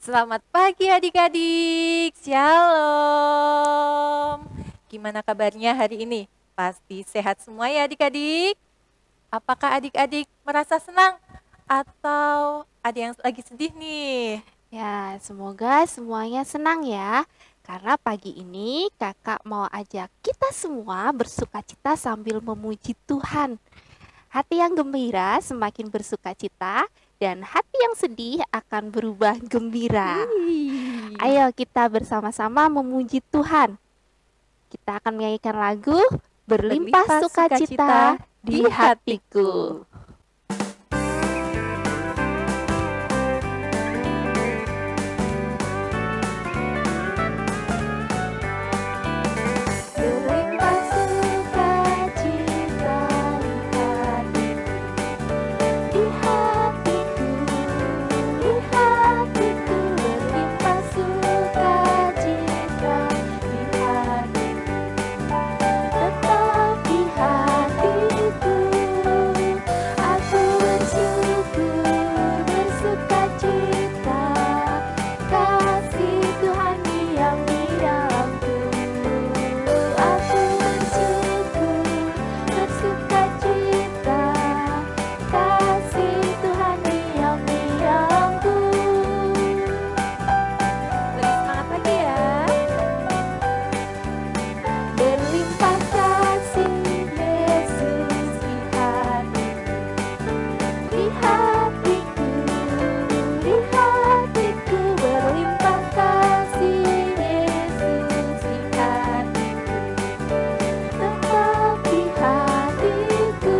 Selamat pagi adik-adik, shalom. Gimana kabarnya hari ini? Pasti sehat semua ya adik-adik? Apakah adik-adik merasa senang? Atau ada yang lagi sedih nih? Ya, semoga semuanya senang ya. Karena pagi ini kakak mau ajak kita semua bersukacita sambil memuji Tuhan. Hati yang gembira semakin bersukacita dan hati yang sedih akan berubah gembira. Ayo kita bersama-sama memuji Tuhan. Kita akan menyanyikan lagu Berlimpah Sukacita di Hatiku. Berlimpah sukacita di hatiku, di hatiku. Berlimpah sukacita di hatiku, tetap di hatiku. Aku bersyukur, bersukacita, kasih Tuhan diam di dalamku. Aku bersyukur, bersukacita, kasih Tuhan diam di dalamku. Lebih semangat lagi ya. Berlimpah kasih Yesus di hatiku, di hatiku, di hatiku. Berlimpah kasih Yesus di hatiku, tetap di hatiku.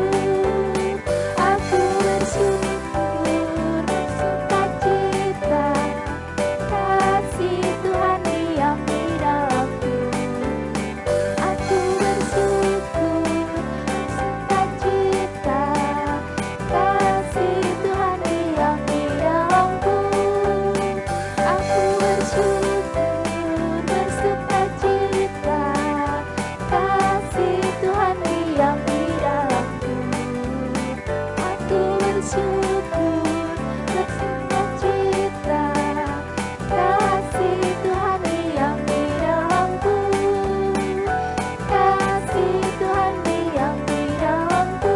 Aku bersyukur, bersukacita, kasih Tuhan diam di dalamku. Aku bersyukur, bersukacita, kasih Tuhan diam di dalamku. Aku bersyukur, bersukacita, kasih Tuhan diam di dalamku. Aku bersyukur, bersukacita, kasih Tuhan diam di dalamku. Kasih Tuhan diam di dalamku.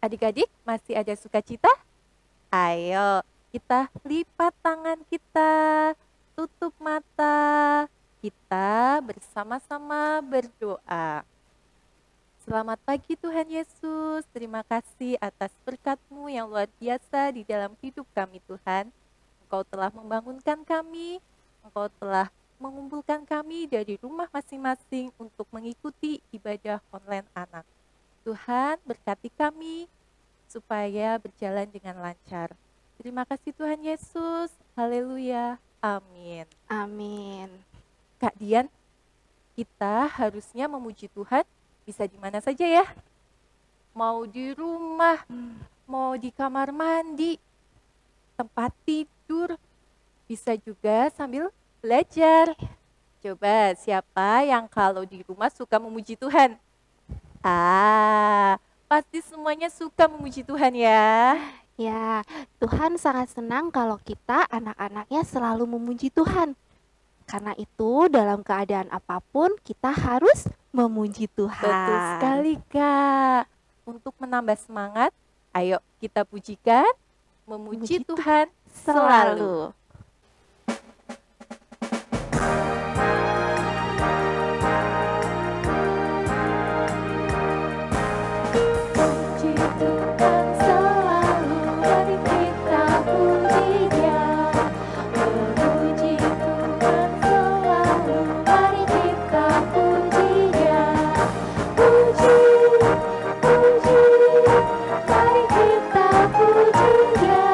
Adik-adik masih ada sukacita? Ayo kita lipat tangan kita, tutup mata, kita bersama-sama berdoa. Selamat pagi Tuhan Yesus, terima kasih atas berkat-Mu yang luar biasa di dalam hidup kami Tuhan. Engkau telah membangunkan kami, Engkau telah mengumpulkan kami dari rumah masing-masing untuk mengikuti ibadah online anak. Tuhan berkati kami supaya berjalan dengan lancar. Terima kasih Tuhan Yesus, haleluya, amin. Amin. Kak Dian, kita harusnya memuji Tuhan bisa di mana saja ya? Mau di rumah, mau di kamar mandi, tempat tidur, bisa juga sambil belajar. Coba siapa yang kalau di rumah suka memuji Tuhan? Pasti semuanya suka memuji Tuhan ya. Ya, Tuhan sangat senang kalau kita anak-anaknya selalu memuji Tuhan. Karena itu dalam keadaan apapun kita harus memuji Tuhan. Betul sekali Kak. Untuk menambah semangat, ayo kita pujikan, memuji Memuji Tuhan Selalu. Puji Tuhan selalu, mari kita puji Dia. Memuji Tuhan selalu, mari kita puji Dia. Puji, puji, mari kita puji Dia.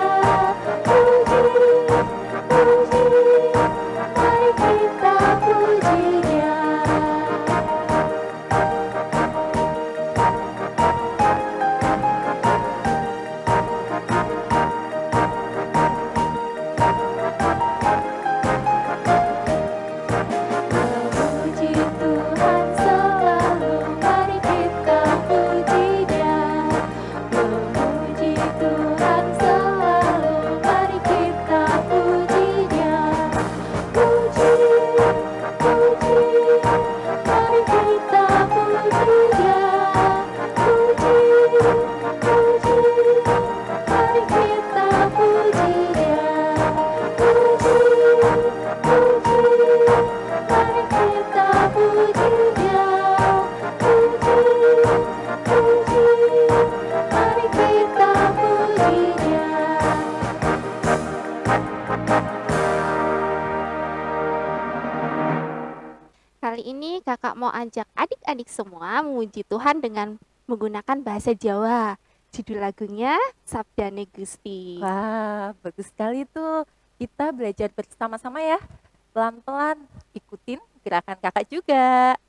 Puji, kali ini kakak mau ajak adik-adik semua memuji Tuhan dengan menggunakan bahasa Jawa. Judul lagunya Sabdane Gusti. Wah, bagus sekali tuh. Kita belajar bersama-sama ya. Pelan-pelan ikutin gerakan kakak juga.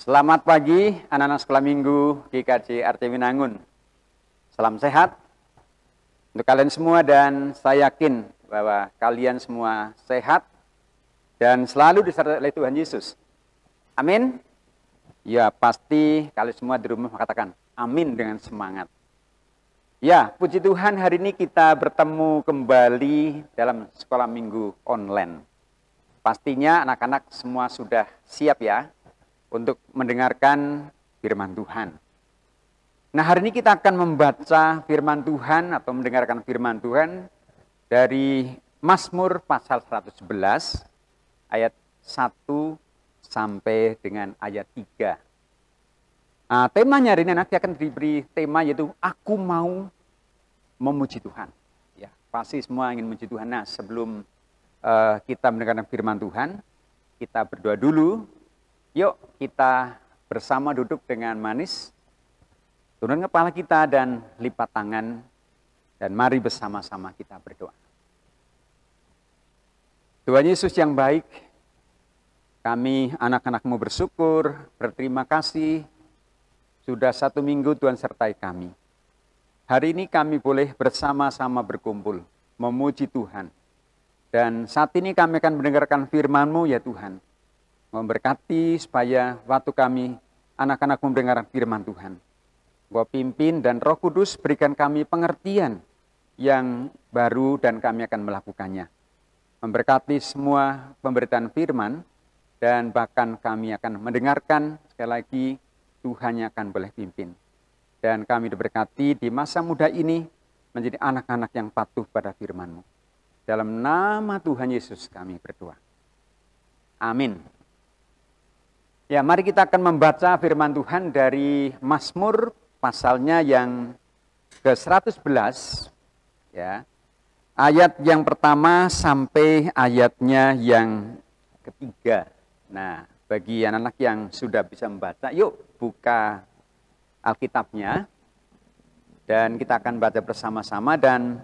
Selamat pagi anak-anak sekolah minggu GKJ Arte Winangun. Salam sehat untuk kalian semua dan saya yakin bahwa kalian semua sehat dan selalu disertai oleh Tuhan Yesus. Amin. Ya pasti kalian semua di rumah katakan amin dengan semangat. Ya puji Tuhan hari ini kita bertemu kembali dalam sekolah minggu online. Pastinya anak-anak semua sudah siap ya untuk mendengarkan firman Tuhan. Nah hari ini kita akan membaca firman Tuhan atau mendengarkan firman Tuhan dari Mazmur pasal 111 ayat 1 sampai dengan ayat 3. Nah, temanya hari ini nanti akan diberi tema yaitu aku mau memuji Tuhan. Ya, pasti semua ingin memuji Tuhan. Nah sebelum kita mendengarkan firman Tuhan, kita berdoa dulu. Yuk kita bersama duduk dengan manis, turun kepala kita dan lipat tangan, dan mari bersama-sama kita berdoa. Tuhan Yesus yang baik, kami anak-anak-Mu bersyukur, berterima kasih, sudah 1 minggu Tuhan sertai kami. Hari ini kami boleh bersama-sama berkumpul, memuji Tuhan. Dan saat ini kami akan mendengarkan firman-Mu ya Tuhan. Memberkati supaya waktu kami anak-anak mendengar firman Tuhan. Engkau pimpin dan Roh Kudus berikan kami pengertian yang baru dan kami akan melakukannya. Memberkati semua pemberitaan firman dan bahkan kami akan mendengarkan sekali lagi Tuhan yang akan boleh pimpin. Dan kami diberkati di masa muda ini menjadi anak-anak yang patuh pada firman-Mu. Dalam nama Tuhan Yesus kami berdoa. Amin. Ya, mari kita akan membaca firman Tuhan dari Mazmur pasalnya yang ke-111 ya. Ayat yang pertama sampai ayatnya yang ketiga. Nah, bagi anak-anak yang sudah bisa membaca, yuk buka Alkitabnya. Dan kita akan baca bersama-sama, dan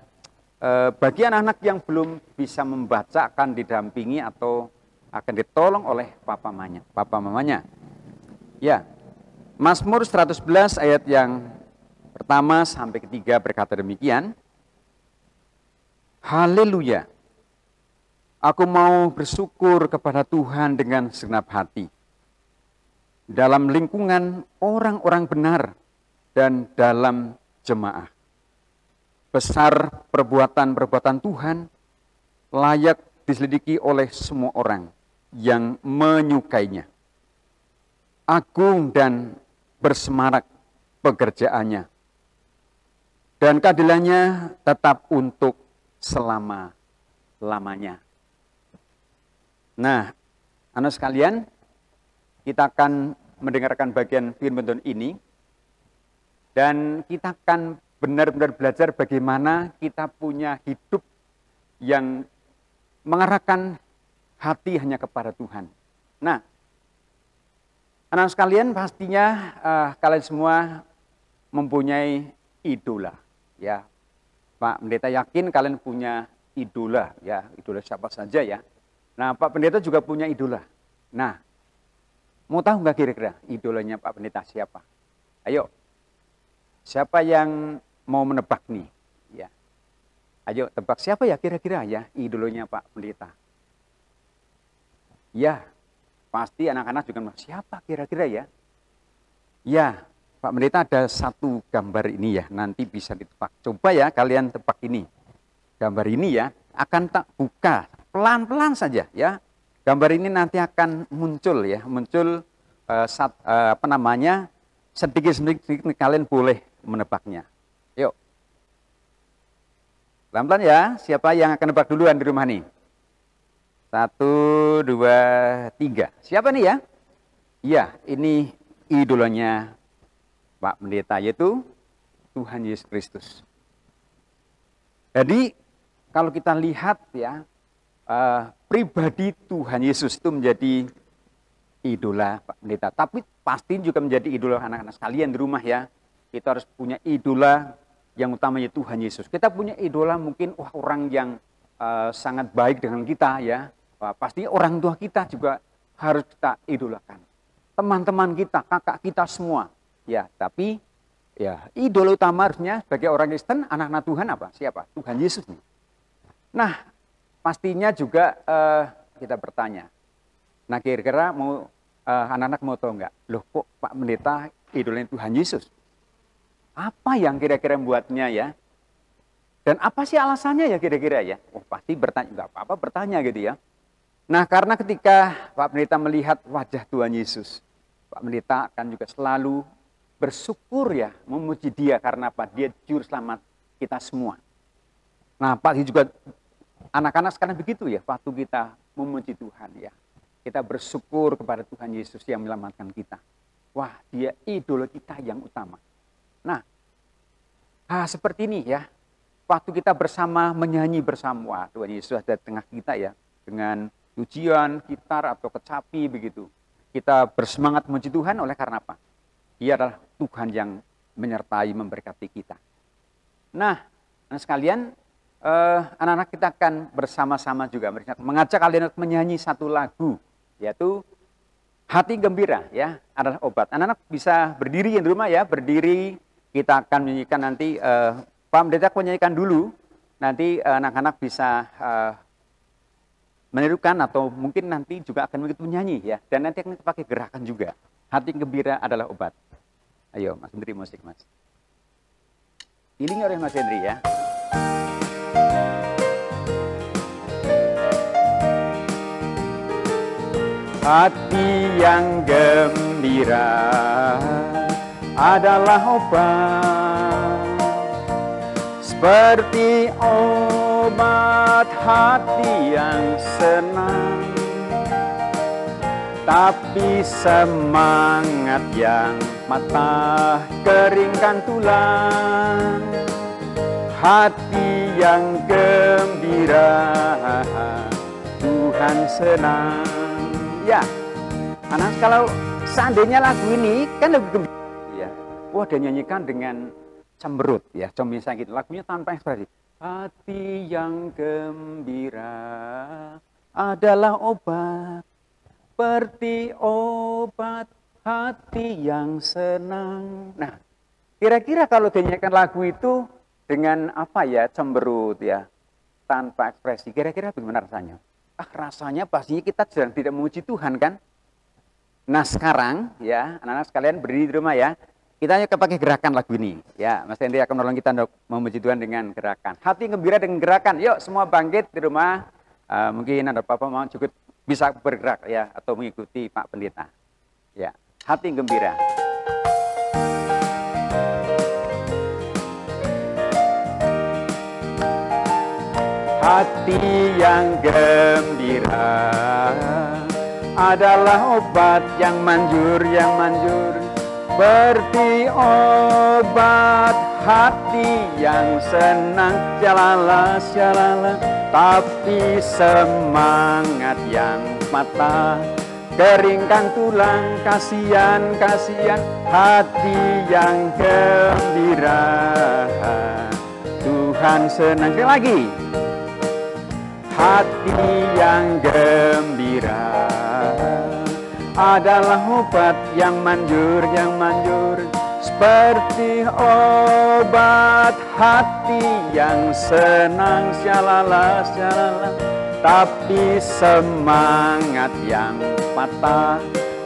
bagi anak-anak yang belum bisa membaca akan didampingi atau akan ditolong oleh papa mamanya. Ya, Mazmur 111 ayat yang pertama sampai ketiga berkata demikian. Haleluya, aku mau bersyukur kepada Tuhan dengan segenap hati. Dalam lingkungan orang-orang benar dan dalam jemaah. Besar perbuatan-perbuatan Tuhan, layak diselidiki oleh semua orang yang menyukainya. Agung dan bersemarak pekerjaannya, dan keadilannya tetap untuk selama-lamanya. Nah, anak sekalian, kita akan mendengarkan bagian firman Tuhan ini, dan kita akan benar-benar belajar bagaimana kita punya hidup yang mengarahkan hati hanya kepada Tuhan. Nah, anak sekalian, pastinya kalian semua mempunyai idola, ya. Pak Pendeta yakin kalian punya idola, ya. Idola siapa saja, ya. Nah, Pak Pendeta juga punya idola. Nah, mau tahu nggak kira-kira idolanya Pak Pendeta siapa? Ayo, siapa yang mau menebak nih? Ya, ayo tebak siapa ya kira-kira ya idolanya Pak Pendeta? Ya. Pasti anak-anak juga siapa kira-kira ya? Ya, Pak Pendeta ada satu gambar ini ya, nanti bisa ditebak. Coba ya kalian tebak ini. Gambar ini ya, akan tak buka pelan-pelan saja ya. Gambar ini nanti akan muncul ya, sedikit-sedikit kalian boleh menebaknya. Yuk. Pelan-pelan ya, siapa yang akan nebak duluan di rumah nih? 1, 2, 3. Siapa nih ya? Iya, ini idolanya Pak Pendeta, yaitu Tuhan Yesus Kristus. Jadi kalau kita lihat ya, pribadi Tuhan Yesus itu menjadi idola Pak Pendeta. Tapi pasti juga menjadi idola anak-anak sekalian di rumah ya. Kita harus punya idola yang utamanya Tuhan Yesus. Kita punya idola mungkin orang yang sangat baik dengan kita ya. Pasti orang tua kita juga harus kita idolakan. Teman-teman kita, kakak kita semua. Ya, tapi ya idola utama harusnya sebagai orang Kristen, anak-anak Tuhan apa? Siapa? Tuhan Yesus nih. Nah, pastinya juga kita bertanya. Nah, kira-kira mau anak-anak mau tahu nggak? Loh, kok Pak Pendeta idolanya Tuhan Yesus? Apa yang kira-kira membuatnya ya? Dan apa sih alasannya ya kira-kira ya? Oh, pasti bertanya, nggak apa-apa bertanya gitu ya. Nah, karena ketika Pak Pendeta melihat wajah Tuhan Yesus, Pak Pendeta akan juga selalu bersyukur ya, memuji Dia karena apa? Dia juru selamat kita semua. Nah, Pak juga anak-anak sekarang begitu ya, waktu kita memuji Tuhan ya. Kita bersyukur kepada Tuhan Yesus yang menyelamatkan kita. Wah, Dia idola kita yang utama. Nah, seperti ini ya, waktu kita bersama menyanyi bersama, Tuhan Yesus ada di tengah kita ya, dengan pujian, gitar atau kecapi begitu. Kita bersemangat memuji Tuhan oleh karena apa? Dia adalah Tuhan yang menyertai, memberkati kita. Nah, anak sekalian, anak-anak kita akan bersama-sama juga mengajak kalian menyanyi satu lagu, yaitu Hati Gembira ya, adalah obat. Anak-anak bisa berdiri di rumah ya, berdiri. Kita akan menyanyikan nanti, Pak Pendeta menyanyikan dulu, nanti anak-anak bisa menirukan atau mungkin nanti juga akan begitu menyanyi ya, dan nanti akan kita pakai gerakan juga. Hati Gembira adalah obat. Ayo Mas Hendri, musik Mas. Iringi oleh Mas Hendri ya. Hati yang gembira adalah obat, seperti obat hati yang senang, tapi semangat yang matah keringkan tulang. Hati yang gembira, Tuhan senang. Ya, anak kalau seandainya lagu ini kan lebih gembira ya. Wah, dia nyanyikan dengan cemberut ya, misalnya gitu, lagunya tanpa ekspresi. Hati yang gembira adalah obat, seperti obat hati yang senang. Nah, kira-kira kalau dinyanyikan lagu itu dengan apa ya, cemberut ya, tanpa ekspresi, kira-kira bagaimana rasanya? Rasanya pastinya kita sedang tidak memuji Tuhan kan? Nah sekarang ya, anak-anak sekalian berdiri di rumah ya, kita hanya pakai gerakan lagu ini. Ya, Mas Henry akan menolong kita untuk memuji Tuhan dengan gerakan. Hati gembira dengan gerakan. Yuk semua bangkit di rumah. Mungkin ada Bapak mau juga bisa bergerak ya, atau mengikuti Pak Pendeta. Ya, hati gembira. Hati yang gembira adalah obat yang manjur, seperti obat hati yang senang, syalala, syalala, tapi semangat yang patah, keringkan tulang, kasihan, kasihan, hati yang gembira, Tuhan senang. Sekali lagi, hati yang gembira adalah obat yang manjur, seperti obat hati yang senang, syalala, syalala, tapi semangat yang patah,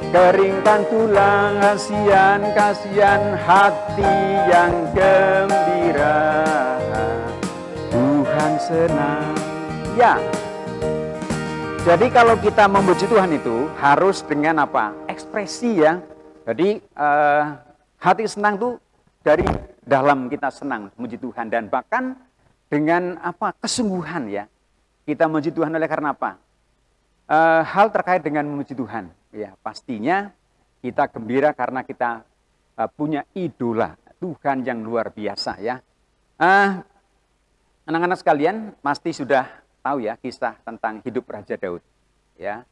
keringkan tulang, kasihan, kasihan, hati yang gembira, Tuhan senang. Ya, jadi kalau kita memuji Tuhan itu harus dengan apa? Ekspresi ya. Jadi hati senang tuh dari dalam kita senang memuji Tuhan, dan bahkan dengan apa? Kesungguhan ya. Kita memuji Tuhan oleh karena apa? Hal terkait dengan memuji Tuhan. Ya, pastinya kita gembira karena kita punya idola Tuhan yang luar biasa ya. Anak-anak sekalian pasti sudah tahu ya kisah tentang hidup Raja Daud ya,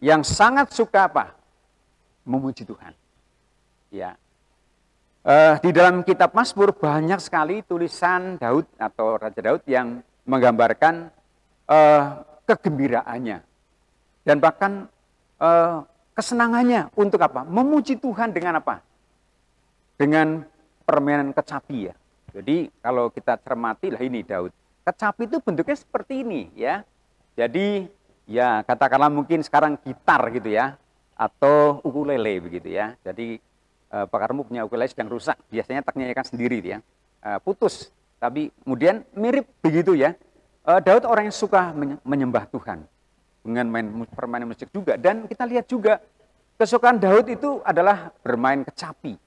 yang sangat suka apa? Memuji Tuhan. Ya. Di dalam kitab Mazmur banyak sekali tulisan Daud atau Raja Daud yang menggambarkan kegembiraannya dan bahkan kesenangannya untuk apa? Memuji Tuhan dengan apa? Dengan permainan kecapi ya. Jadi kalau kita cermati lah ini Daud. Kecapi itu bentuknya seperti ini ya. Jadi ya katakanlah mungkin sekarang gitar gitu ya, atau ukulele begitu ya. Jadi Pak Karmu punya ukulele sedang rusak, biasanya taknya kan sendiri ya, putus. Tapi kemudian mirip begitu ya. Daud orang yang suka menyembah Tuhan dengan permainan musik juga. Dan kita lihat juga kesukaan Daud itu adalah bermain kecapi.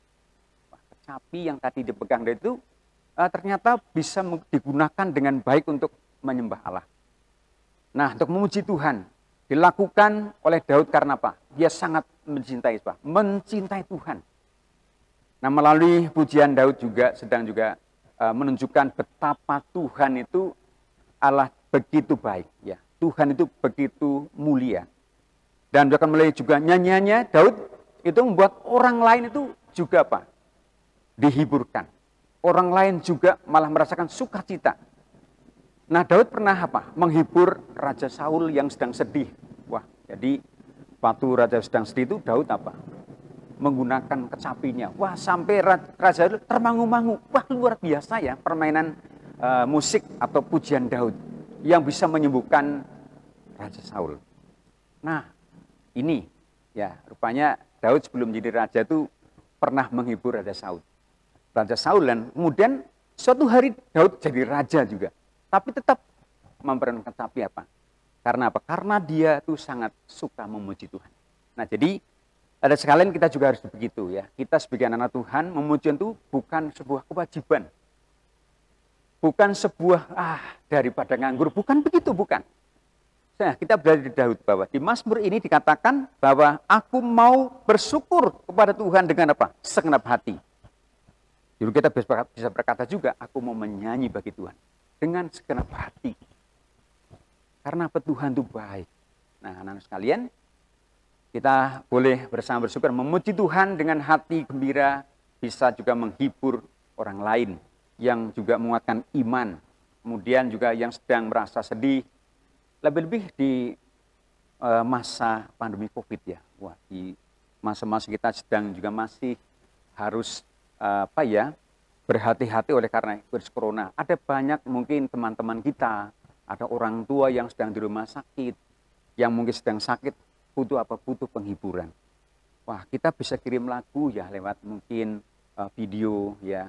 Kecapi yang tadi dipegang Daud itu ternyata bisa digunakan dengan baik untuk menyembah Allah. Nah, untuk memuji Tuhan dilakukan oleh Daud karena apa? Dia sangat mencintai apa? Mencintai Tuhan. Nah, melalui pujian Daud juga sedang menunjukkan betapa Tuhan itu Allah begitu baik ya. Tuhan itu begitu mulia. Dan juga melalui juga nyanyiannya Daud itu membuat orang lain itu juga apa? Dihiburkan. Orang lain juga malah merasakan sukacita. Nah, Daud pernah apa? Menghibur Raja Saul yang sedang sedih. Wah, jadi waktu Raja sedang sedih itu Daud apa? Menggunakan kecapinya. Wah, sampai Raja itu termangu-mangu. Wah, luar biasa ya permainan musik atau pujian Daud yang bisa menyembuhkan Raja Saul. Nah, ini ya rupanya Daud sebelum jadi raja itu pernah menghibur Raja Saul. Raja Saul, dan kemudian suatu hari Daud jadi raja juga. Tapi tetap memperkenalkan kecapi apa? Karena apa? Karena dia itu sangat suka memuji Tuhan. Nah, jadi ada sekalian kita juga harus begitu ya. Kita sebagai anak Tuhan memuji itu bukan sebuah kewajiban. Bukan sebuah daripada nganggur, bukan begitu, bukan. Nah, kita belajar di Daud bahwa di Mazmur ini dikatakan bahwa aku mau bersyukur kepada Tuhan dengan apa? Segenap hati. Jadi kita bisa berkata juga, aku mau menyanyi bagi Tuhan dengan segenap hati. Karena apa? Tuhan itu baik. Nah, anak-anak sekalian, kita boleh bersama bersyukur, memuji Tuhan dengan hati gembira, bisa juga menghibur orang lain. yang juga menguatkan iman, kemudian juga yang sedang merasa sedih, lebih-lebih di masa pandemi COVID ya. Wah, di masa-masa kita sedang juga masih harus berhati-hati oleh karena virus corona. Ada banyak mungkin teman-teman kita, ada orang tua yang sedang di rumah sakit, yang mungkin sedang sakit, butuh apa? Butuh penghiburan. Wah, kita bisa kirim lagu ya lewat mungkin video ya.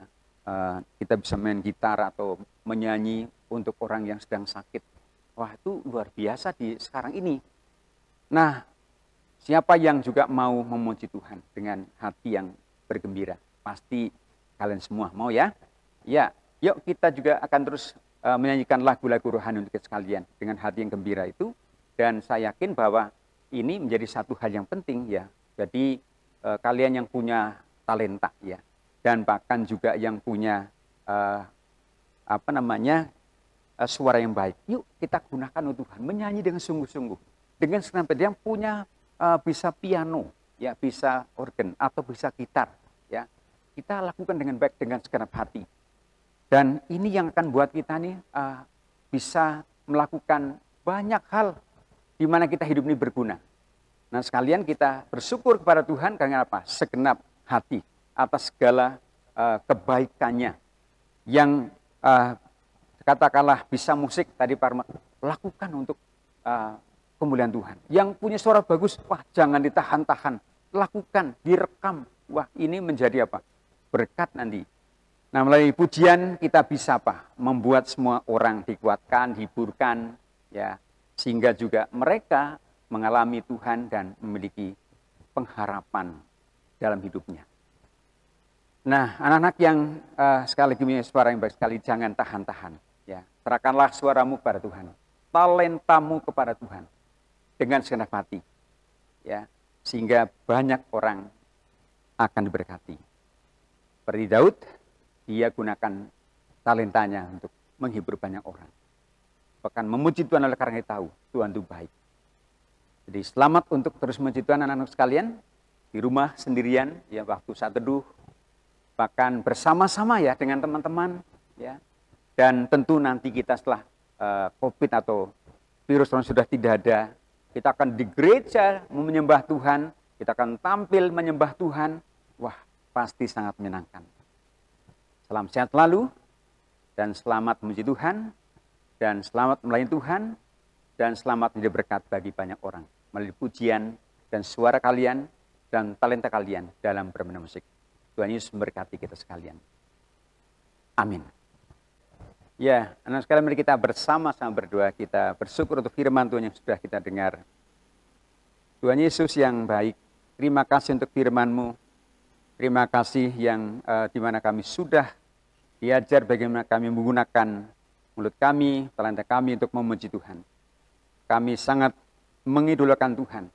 Kita bisa main gitar atau menyanyi untuk orang yang sedang sakit. Wah, itu luar biasa di sekarang ini. Nah, siapa yang juga mau memuji Tuhan dengan hati yang bergembira? Pasti kalian semua mau ya? Ya, yuk kita juga akan terus menyanyikan lagu-lagu rohani untuk kita sekalian dengan hati yang gembira itu. Dan saya yakin bahwa ini menjadi satu hal yang penting ya. Jadi kalian yang punya talenta ya, dan bahkan juga yang punya suara yang baik. Yuk kita gunakan untuk Tuhan, menyanyi dengan sungguh-sungguh. Dengan segenap yang punya bisa piano, ya bisa organ atau bisa gitar, ya kita lakukan dengan baik dengan segenap hati. Dan ini yang akan buat kita nih bisa melakukan banyak hal di mana kita hidup ini berguna. Nah sekalian kita bersyukur kepada Tuhan karena apa? Segenap hati atas segala kebaikannya yang katakanlah bisa musik tadi Parma lakukan untuk kemuliaan Tuhan. Yang punya suara bagus, wah jangan ditahan-tahan, lakukan, direkam. Wah ini menjadi apa? Berkat nanti. Nah melalui pujian kita bisa apa? Membuat semua orang dikuatkan, hiburkan, ya sehingga juga mereka mengalami Tuhan dan memiliki pengharapan dalam hidupnya. Nah anak-anak yang sekali lagi punya suara yang baik sekali, jangan tahan-tahan. Ya, serahkanlah suaramu kepada Tuhan, talentamu kepada Tuhan. Dengan segenap hati, ya, sehingga banyak orang akan diberkati. Seperti Daud, dia gunakan talentanya untuk menghibur banyak orang. Bahkan memuji Tuhan oleh karena dia tahu Tuhan itu baik. Jadi selamat untuk terus memuji Tuhan anak-anak sekalian, di rumah sendirian, ya waktu saat teduh, bahkan bersama-sama ya dengan teman-teman, ya. Dan tentu nanti kita setelah COVID atau virus sudah tidak ada, kita akan di gereja menyembah Tuhan, kita akan tampil menyembah Tuhan. Wah, pasti sangat menyenangkan. Salam sehat selalu, dan selamat memuji Tuhan, dan selamat melayani Tuhan, dan selamat menjadi berkat bagi banyak orang melalui pujian dan suara kalian dan talenta kalian dalam bermain musik. Tuhan Yesus memberkati kita sekalian. Amin. Ya, anak sekalian mari kita bersama-sama berdoa, kita bersyukur untuk firman Tuhan yang sudah kita dengar. Tuhan Yesus yang baik, terima kasih untuk firman-Mu. Terima kasih yang di mana kami sudah diajar bagaimana kami menggunakan mulut kami, talenta kami untuk memuji Tuhan. Kami sangat mengidolakan Tuhan.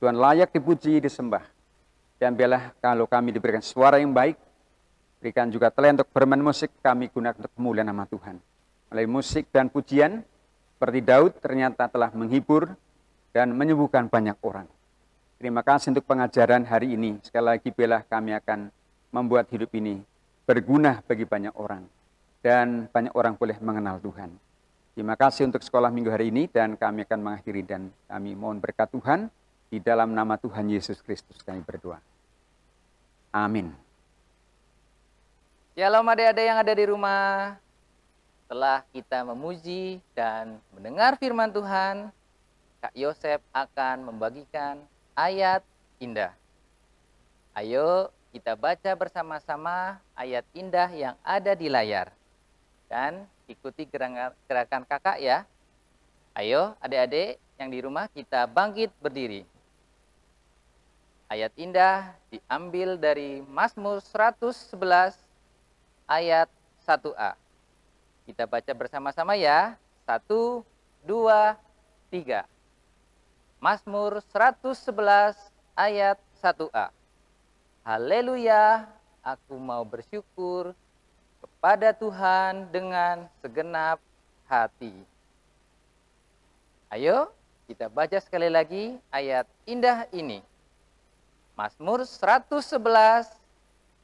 Tuhan layak dipuji, disembah. Dan biarlah kalau kami diberikan suara yang baik, berikan juga talenta untuk bermain musik, kami gunakan untuk kemuliaan nama Tuhan. Melalui musik dan pujian, seperti Daud ternyata telah menghibur dan menyembuhkan banyak orang. Terima kasih untuk pengajaran hari ini. Sekali lagi biarlah kami akan membuat hidup ini berguna bagi banyak orang. Dan banyak orang boleh mengenal Tuhan. Terima kasih untuk sekolah minggu hari ini dan kami akan mengakhiri dan kami mohon berkat Tuhan. Di dalam nama Tuhan Yesus Kristus kami berdoa. Amin. Shalom adik-adik yang ada di rumah. Setelah kita memuji dan mendengar firman Tuhan, Kak Yosef akan membagikan ayat indah. Ayo kita baca bersama-sama ayat indah yang ada di layar. Dan ikuti gerakan kakak ya. Ayo adik-adik yang di rumah kita bangkit berdiri. Ayat indah diambil dari Mazmur 111 ayat 1a. Kita baca bersama-sama ya. 1, 2, 3. Mazmur 111 ayat 1a. Haleluya, aku mau bersyukur kepada Tuhan dengan segenap hati. Ayo kita baca sekali lagi ayat indah ini. Mazmur 111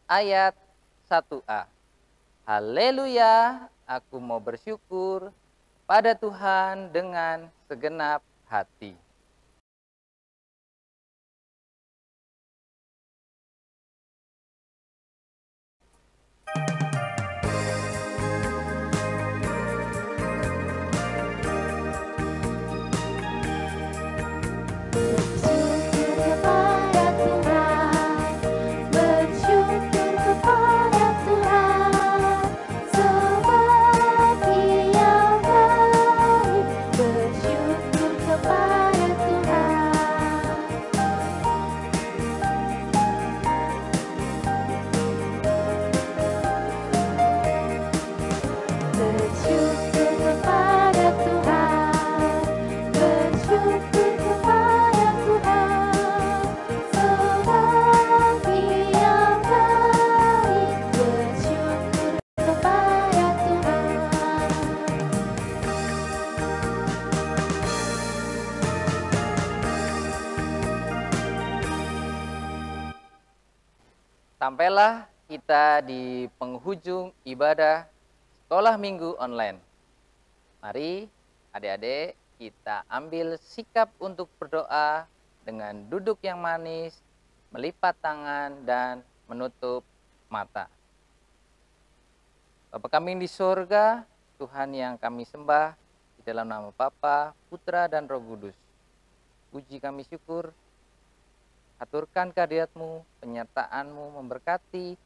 ayat 1a. Haleluya, aku mau bersyukur pada Tuhan dengan segenap hati. Sampailah kita di penghujung ibadah sekolah minggu online. Mari adik-adik kita ambil sikap untuk berdoa dengan duduk yang manis, melipat tangan dan menutup mata. Bapa kami di surga, Tuhan yang kami sembah, di dalam nama Bapa, Putra dan Roh Kudus. Puji kami syukur, aturkan kehadirat-Mu, penyertaan-Mu memberkati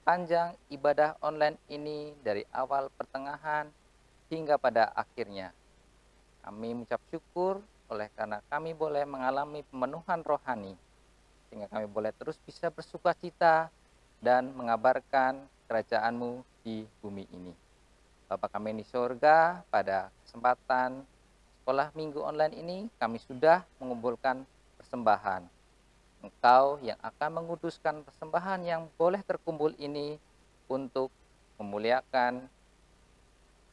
panjang ibadah online ini dari awal pertengahan hingga pada akhirnya. Kami mengucap syukur oleh karena kami boleh mengalami pemenuhan rohani, sehingga kami boleh terus bisa bersukacita dan mengabarkan kerajaan-Mu di bumi ini. Bapa kami di surga, pada kesempatan sekolah minggu online ini kami sudah mengumpulkan persembahan. Engkau yang akan menguduskan persembahan yang boleh terkumpul ini untuk memuliakan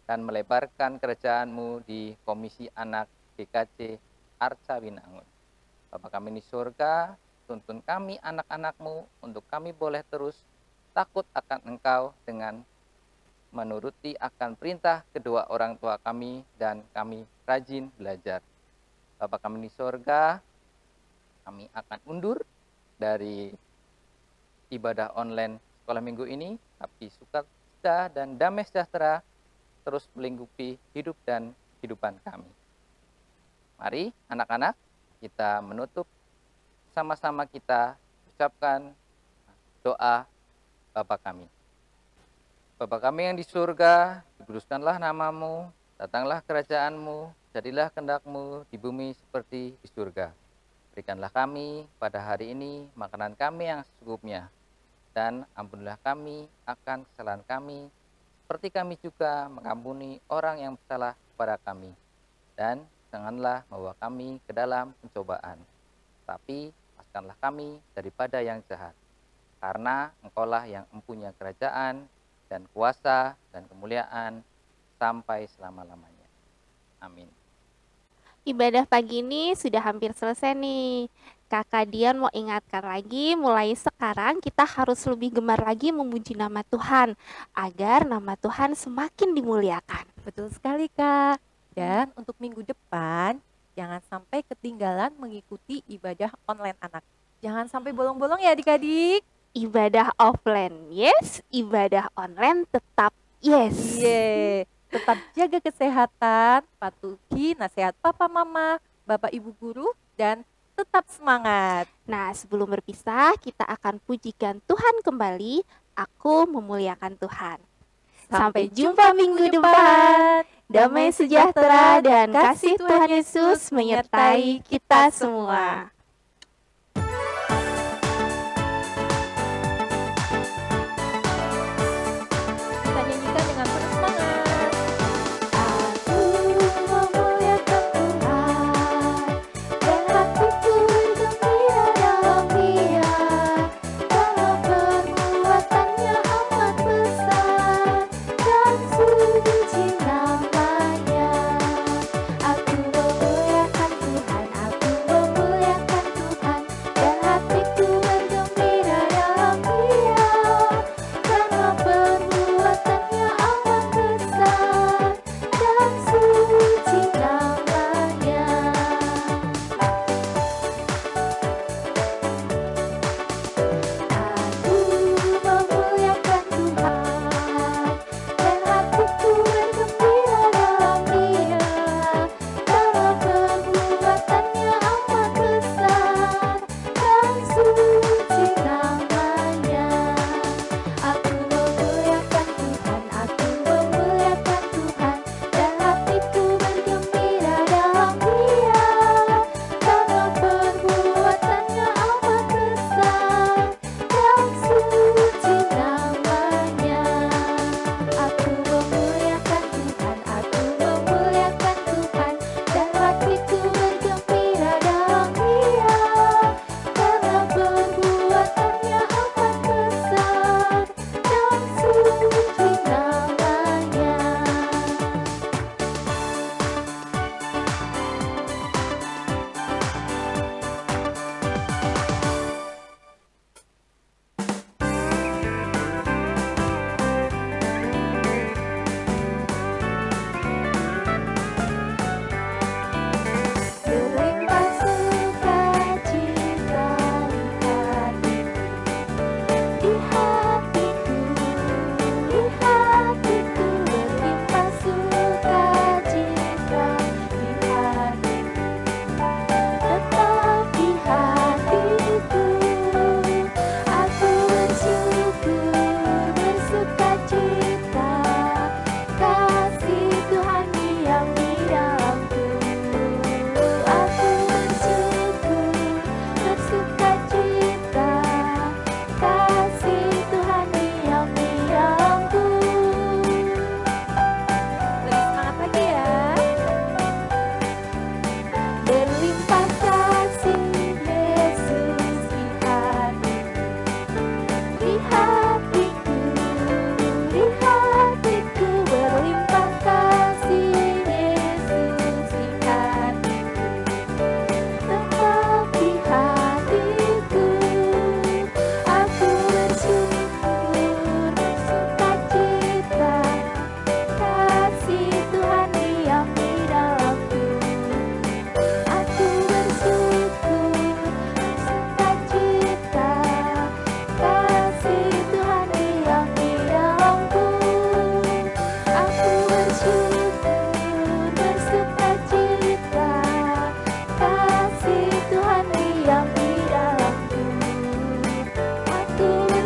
dan melebarkan kerajaan-Mu di Komisi Anak GKJ Arca Winangun. Bapa kami di surga, tuntun kami anak-anak-Mu untuk kami boleh terus takut akan Engkau dengan menuruti akan perintah kedua orang tua kami dan kami rajin belajar. Bapa kami di surga, kami akan undur dari ibadah online sekolah minggu ini, tapi sukacita dan damai sejahtera terus melingkupi hidup dan kehidupan kami. Mari anak-anak kita menutup, sama-sama kita ucapkan doa Bapa kami. Bapa kami yang di surga, dikuduskanlah nama-Mu, datanglah kerajaan-Mu, jadilah kehendak-Mu di bumi seperti di surga. Berikanlah kami pada hari ini makanan kami yang secukupnya, dan ampunilah kami akan kesalahan kami, seperti kami juga mengampuni orang yang bersalah kepada kami. Dan janganlah membawa kami ke dalam pencobaan, tapi lepaskanlah kami daripada yang jahat. Karena Engkaulah yang mempunyai kerajaan dan kuasa dan kemuliaan sampai selama-lamanya. Amin. Ibadah pagi ini sudah hampir selesai nih. Kakak Dian mau ingatkan lagi, mulai sekarang kita harus lebih gemar lagi memuji nama Tuhan, agar nama Tuhan semakin dimuliakan. Betul sekali, Kak. Dan untuk minggu depan, jangan sampai ketinggalan mengikuti ibadah online anak. Jangan sampai bolong-bolong ya adik-adik. Ibadah offline, yes. Ibadah online tetap yes. Iya. Tetap jaga kesehatan, patuhi nasihat papa mama, bapak ibu guru, dan tetap semangat. Nah, sebelum berpisah, kita akan pujikan Tuhan kembali. Aku memuliakan Tuhan. Sampai jumpa minggu depan. Damai sejahtera dan kasih Tuhan Yesus menyertai kita semua. Kita nyanyikan dengan penuh semangat. Aku memuliakan Tuhan, dan hatiku gembira dalam Dia, karena perbuatannya amat besar, dan suci namanya. Aku memuliakan Tuhan, aku memuliakan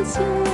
bless you.